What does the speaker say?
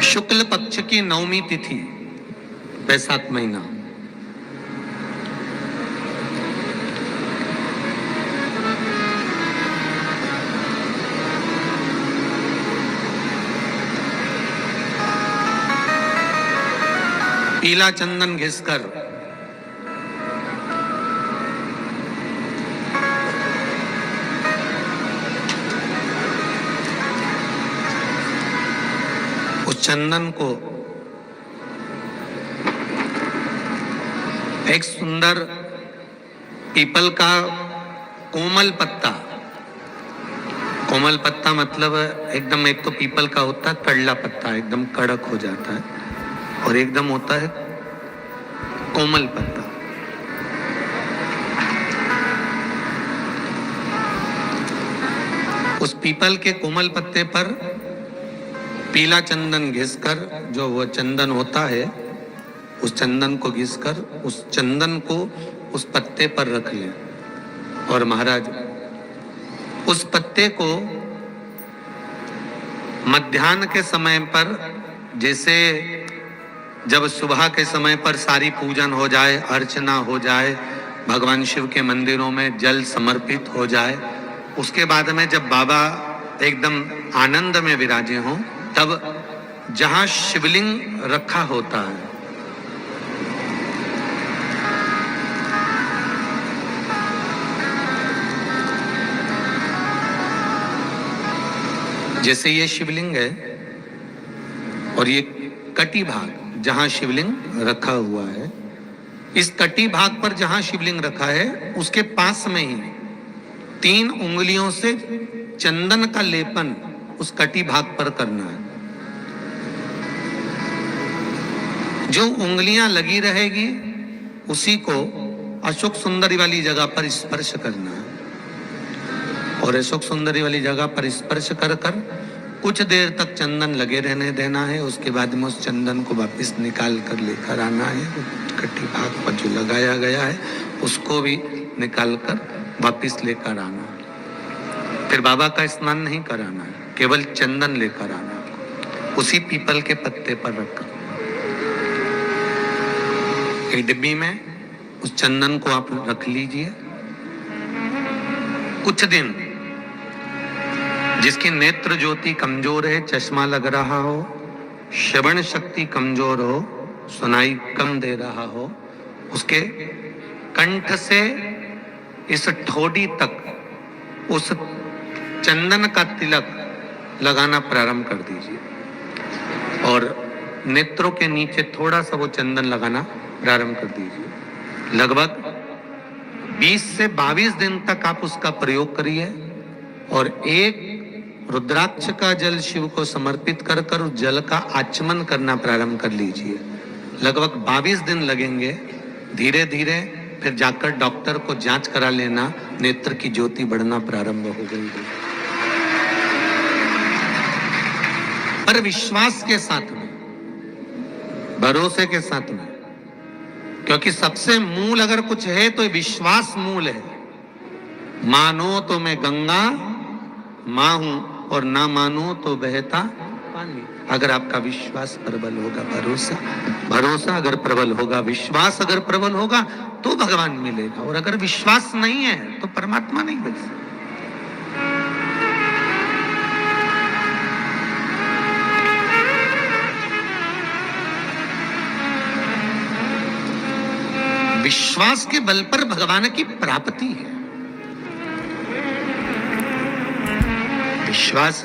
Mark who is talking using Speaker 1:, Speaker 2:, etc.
Speaker 1: शुक्ल पक्ष की नवमी तिथि, बैसाख महीना, पीला चंदन घिसकर उस चंदन को एक सुंदर पीपल का कोमल पत्ता, कोमल पत्ता मतलब एकदम, एक तो पीपल का होता है कड़ला पत्ता, एकदम कड़क हो जाता है, और एकदम होता है कोमल पत्ता। उस पीपल के कोमल पत्ते पर पीला चंदन घिसकर, जो वो चंदन होता है, उस चंदन को घिसकर उस चंदन को उस पत्ते पर रख लें। और महाराज उस पत्ते को मध्याह्न के समय पर, जैसे जब सुबह के समय पर सारी पूजन हो जाए, अर्चना हो जाए, भगवान शिव के मंदिरों में जल समर्पित हो जाए, उसके बाद में जब बाबा एकदम आनंद में विराजे हों, तब जहां शिवलिंग रखा होता है, जैसे ये शिवलिंग है और ये कटी भाग जहां शिवलिंग रखा हुआ है, इस कटी भाग पर जहां शिवलिंग रखा है, उसके पास में ही 3 उंगलियों से चंदन का लेपन उस कटी भाग पर करना है। जो उंगलियां लगी रहेगी उसी को अशोक सुंदरी वाली जगह पर स्पर्श करना है, और अशोक सुंदरी वाली जगह पर स्पर्श कर कर कुछ देर तक चंदन लगे रहने देना है। उसके बाद में उस चंदन को वापस निकाल कर लेकर आना है। कटी भाग पर जो लगाया गया है उसको भी निकाल कर वापस लेकर आना है। फिर बाबा का स्नान नहीं कराना है, केवल चंदन लेकर आना है, उसी पीपल के पत्ते पर रखकर। एक डिब्बी में उस चंदन को आप रख लीजिए। कुछ दिन, जिसकी नेत्र ज्योति कमजोर है, चश्मा लग रहा हो, श्रवण शक्ति कमजोर हो, सुनाई कम दे रहा हो, उसके कंठ से इस ठोड़ी तक उस चंदन का तिलक लगाना प्रारंभ कर दीजिए, और नेत्रों के नीचे थोड़ा सा वो चंदन लगाना प्रारंभ कर दीजिए। लगभग 20 से 22 दिन तक आप उसका प्रयोग करिए, और एक रुद्राक्ष का जल शिव को समर्पित कर कर उस जल का आचमन करना प्रारंभ कर लीजिए। लगभग 22 दिन लगेंगे। धीरे धीरे फिर जाकर डॉक्टर को जांच करा लेना, नेत्र की ज्योति बढ़ना प्रारंभ हो गई है। पर विश्वास के साथ में, भरोसे के साथ में, क्योंकि सबसे मूल अगर कुछ है तो विश्वास मूल है। मानो तो मैं गंगा मां हूं, और ना मानो तो बहता पानी। अगर आपका विश्वास प्रबल होगा, भरोसा अगर प्रबल होगा, विश्वास अगर प्रबल होगा, तो भगवान मिलेगा। और अगर विश्वास नहीं है तो परमात्मा नहीं मिल सकता। विश्वास के बल पर भगवान की प्राप्ति है। विश्वास